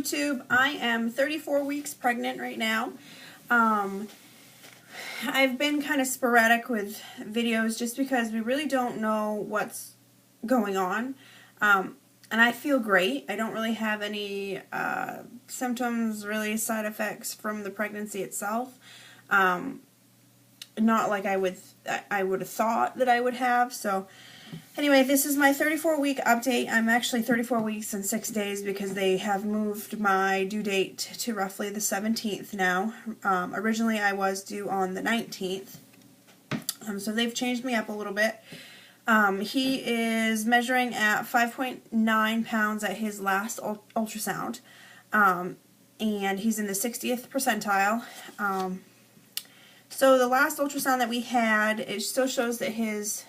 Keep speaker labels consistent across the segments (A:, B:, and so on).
A: YouTube. I am 34 weeks pregnant right now. I've been kind of sporadic with videos just because we really don't know what's going on. And I feel great. I don't really have any symptoms, really side effects from the pregnancy itself. Not like I would have thought that I would have. So anyway, this is my 34-week update. I'm actually 34 weeks and 6 days because they have moved my due date to roughly the 17th now. Originally I was due on the 19th. So they've changed me up a little bit. He is measuring at 5.9 pounds at his last ultrasound. And he's in the 60th percentile. So the last ultrasound that we had, it still shows that his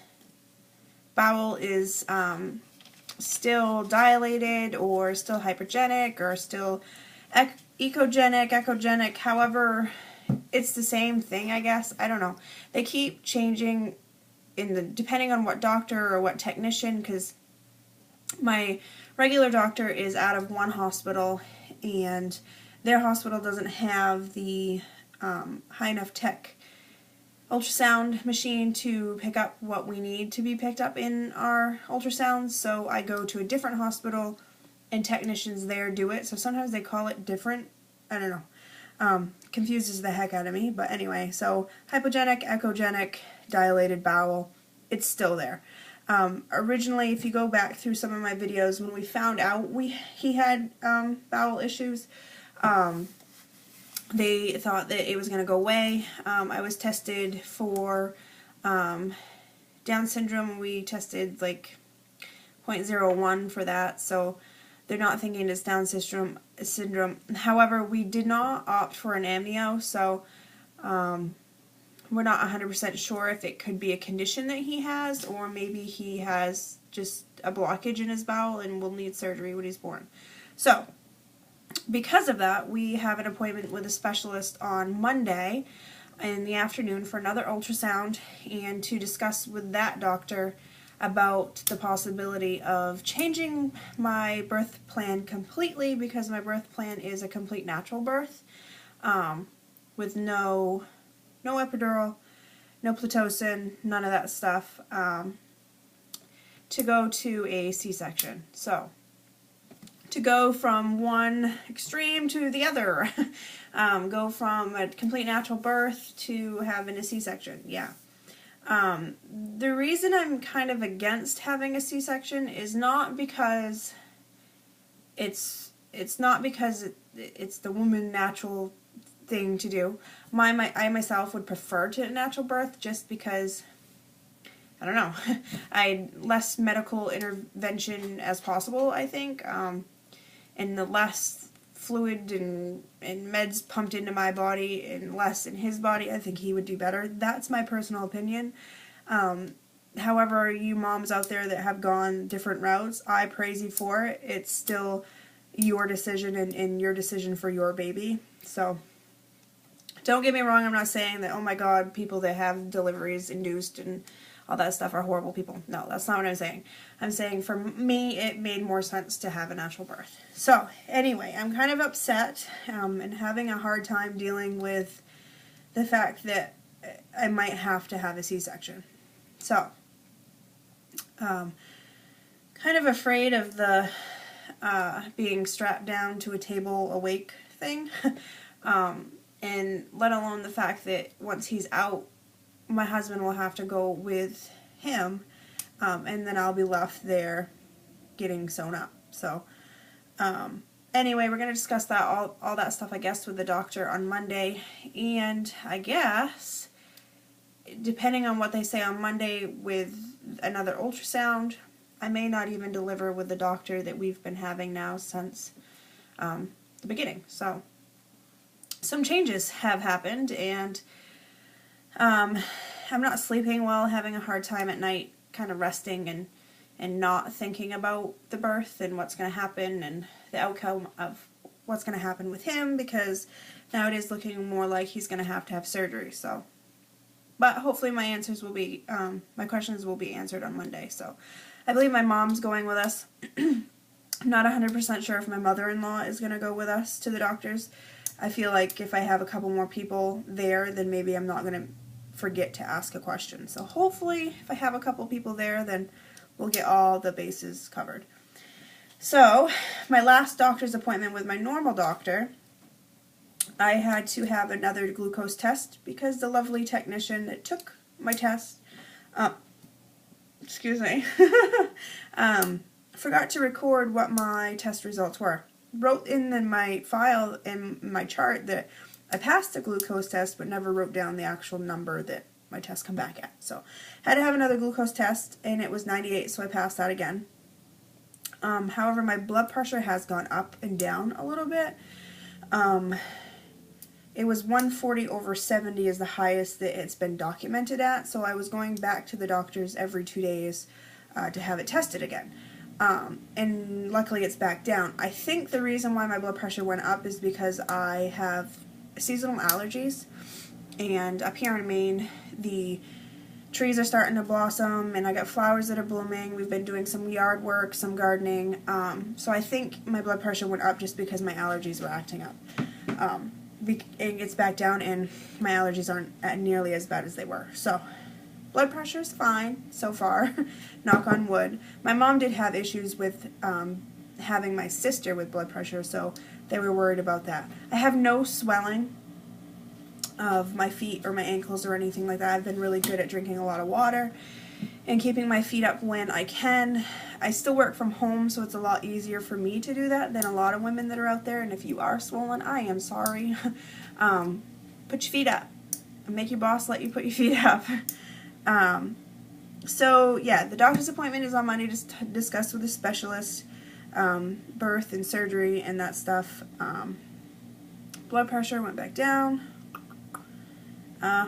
A: bowel is still dilated or still hypergenic or still echogenic, however, it's the same thing, I guess. I don't know. They keep changing depending on what doctor or what technician, because my regular doctor is out of one hospital and their hospital doesn't have the high enough tech ultrasound machine to pick up what we need to be picked up in our ultrasounds, so I go to a different hospital and technicians there do it. So sometimes they call it different. I don't know. Confuses the heck out of me, but anyway, so hypogenic, echogenic, dilated bowel, it's still there. Originally, if you go back through some of my videos, when we found out he had bowel issues, they thought that it was going to go away. I was tested for Down syndrome. We tested like 0.01 for that, so they're not thinking it's Down syndrome. However, we did not opt for an amnio, so we're not 100% sure if it could be a condition that he has, or maybe he has just a blockage in his bowel and will need surgery when he's born. So because of that, we have an appointment with a specialist on Monday in the afternoon for another ultrasound and to discuss with that doctor about the possibility of changing my birth plan completely, because my birth plan is a complete natural birth with no epidural, no Pitocin, none of that stuff, to go to a C-section. So to go from one extreme to the other. Go from a complete natural birth to having a C-section. Yeah. The reason I'm kind of against having a C-section is not because it's the woman natural thing to do. I myself would prefer to natural birth just because, I don't know, less medical intervention as possible, I think. And the less fluid and meds pumped into my body and less in his body, I think he would do better. That's my personal opinion. However, you moms out there that have gone different routes, I praise you for it. It's still your decision and your decision for your baby. So don't get me wrong, I'm not saying that, oh my god, people that have deliveries induced and all that stuff are horrible people. No, that's not what I'm saying. I'm saying for me, it made more sense to have a natural birth. So anyway, I'm kind of upset and having a hard time dealing with the fact that I might have to have a C-section. So, kind of afraid of the being strapped down to a table awake thing. And let alone the fact that once he's out, my husband will have to go with him, and then I'll be left there getting sewn up. So, anyway, we're going to discuss that, all that stuff, I guess, with the doctor on Monday, and I guess, depending on what they say on Monday with another ultrasound, I may not even deliver with the doctor that we've been having now since the beginning. So, some changes have happened, and I'm not sleeping well, having a hard time at night, kind of resting and not thinking about the birth and what's going to happen and the outcome of what's going to happen with him, because now it is looking more like he's going to have surgery. So, but hopefully my answers will be, my questions will be answered on Monday. So I believe my mom's going with us. I'm not 100% sure if my mother-in-law is going to go with us to the doctors. I feel like if I have a couple more people there, then maybe I'm not going to forget to ask a question. So hopefully, if I have a couple people there, then we'll get all the bases covered. So, my last doctor's appointment with my normal doctor, I had to have another glucose test because the lovely technician that took my test, excuse me, forgot to record what my test results were. Wrote in my file, in my chart, that I passed the glucose test, but never wrote down the actual number that my test come back at. So, had to have another glucose test, and it was 98, so I passed that again. However, my blood pressure has gone up and down a little bit. It was 140/70 is the highest that it's been documented at, so I was going back to the doctors every 2 days to have it tested again. And luckily it's back down. I think the reason why my blood pressure went up is because I have seasonal allergies, and up here in Maine, the trees are starting to blossom, and I got flowers that are blooming. We've been doing some yard work, some gardening, so I think my blood pressure went up just because my allergies were acting up. It's back down, and my allergies aren't nearly as bad as they were. So, blood pressure's fine so far, knock on wood. My mom did have issues with having my sister with blood pressure, so they were worried about that. I have no swelling of my feet or my ankles or anything like that. I've been really good at drinking a lot of water and keeping my feet up when I can. I still work from home, so it's a lot easier for me to do that than a lot of women that are out there, and if you are swollen, I am sorry. Put your feet up. Make your boss let you put your feet up. So, yeah, the doctor's appointment is on Monday to discuss with a specialist, birth and surgery and that stuff. Blood pressure went back down.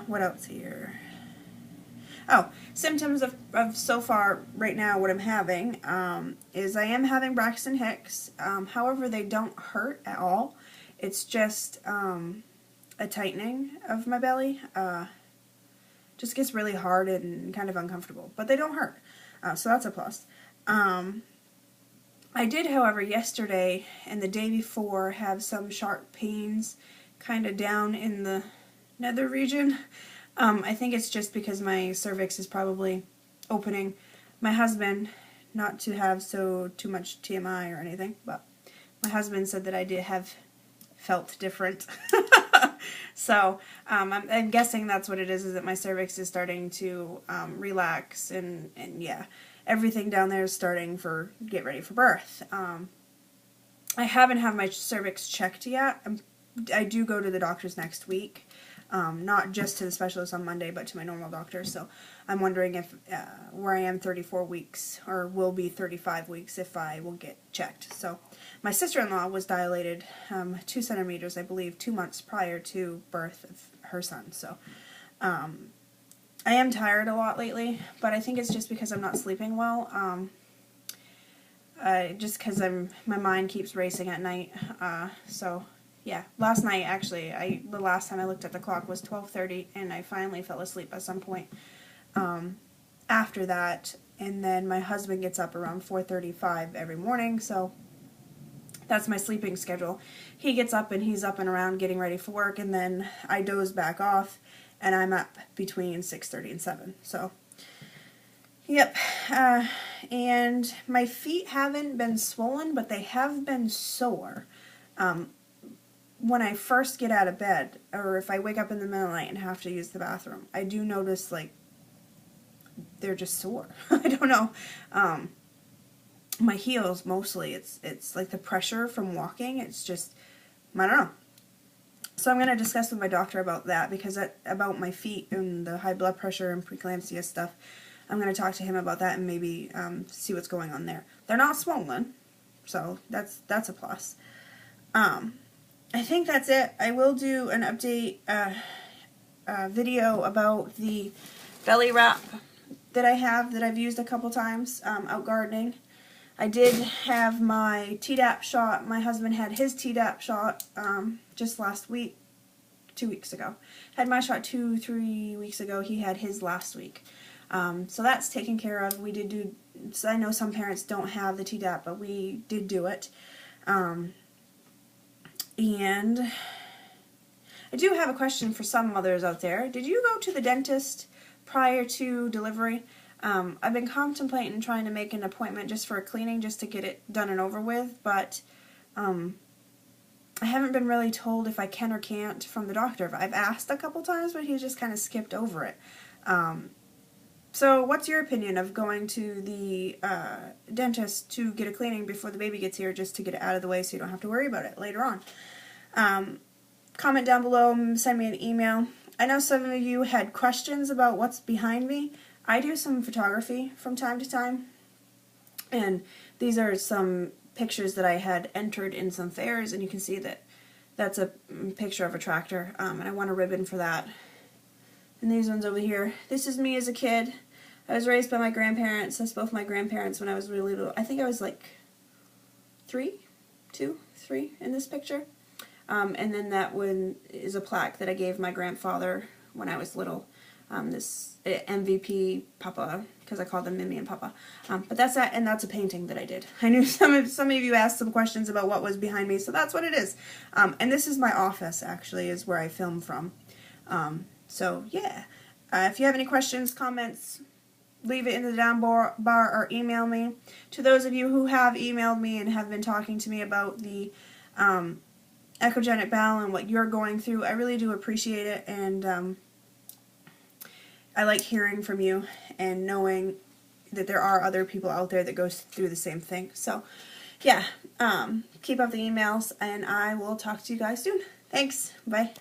A: What else here? Oh, symptoms of so far right now what I'm having is I am having Braxton Hicks. However, they don't hurt at all. It's just a tightening of my belly. Just gets really hard and kind of uncomfortable, but they don't hurt. So that's a plus. I did, however, yesterday and the day before have some sharp pains kind of down in the nether region. I think it's just because my cervix is probably opening. My husband, not to have too much TMI or anything, but my husband said that I did have felt different. So I'm guessing that's what it is that my cervix is starting to relax, and yeah, everything down there is starting for get ready for birth. I haven't had my cervix checked yet. I do go to the doctors next week. Not just to the specialist on Monday, but to my normal doctor. So I'm wondering if where I am 34 weeks, or will be 35 weeks, if I will get checked. So my sister-in-law was dilated 2 centimeters, I believe, 2 months prior to birth of her son. So I am tired a lot lately, but I think it's just because I'm not sleeping well. Just because my mind keeps racing at night. So. Yeah, last night, actually, the last time I looked at the clock was 12:30, and I finally fell asleep at some point after that, and then my husband gets up around 4:35 every morning, so that's my sleeping schedule. He gets up, and he's up and around getting ready for work, and then I doze back off, and I'm up between 6:30 and 7, so, yep, and my feet haven't been swollen, but they have been sore. When I first get out of bed, or if I wake up in the middle of the night and have to use the bathroom, I do notice, like, they're just sore. I don't know. My heels, mostly, it's like the pressure from walking, it's just, I don't know. So I'm going to discuss with my doctor about that, because about my feet and the high blood pressure and preeclampsia stuff. I'm going to talk to him about that and maybe see what's going on there. They're not swollen, so that's a plus. I think that's it. I will do an update video about the belly wrap that I have, that I've used a couple times out gardening. I did have my Tdap shot. My husband had his Tdap shot just last week, 2 weeks ago. Had my shot 2-3 weeks ago. He had his last week. So that's taken care of. We did do, so I know some parents don't have the Tdap, but we did do it. And I do have a question for some mothers out there. Did you go to the dentist prior to delivery? I've been contemplating trying to make an appointment just for a cleaning, just to get it done and over with, but I haven't been really told if I can or can't from the doctor. I've asked a couple times, but he's just kind of skipped over it. So what's your opinion of going to the dentist to get a cleaning before the baby gets here, just to get it out of the way so you don't have to worry about it later on? Comment down below, send me an email. I know some of you had questions about what's behind me. I do some photography from time to time, and these are some pictures that I had entered in some fairs, and you can see that that's a picture of a tractor, and I won a ribbon for that. And these ones over here, this is me as a kid. I was raised by my grandparents. That's both my grandparents when I was really little. I think I was like 3 in this picture. And then that one is a plaque that I gave my grandfather when I was little. This MVP Papa, because I called them Mimi and Papa. But that's that, and that's a painting that I did. I knew some of you asked some questions about what was behind me, so that's what it is. And this is my office, actually, is where I film from. So yeah, if you have any questions, comments, leave it in the down bar or email me. To those of you who have emailed me and have been talking to me about the echogenic bowel and what you're going through, I really do appreciate it, and I like hearing from you and knowing that there are other people out there that go through the same thing. So yeah, keep up the emails, and I will talk to you guys soon. Thanks. Bye.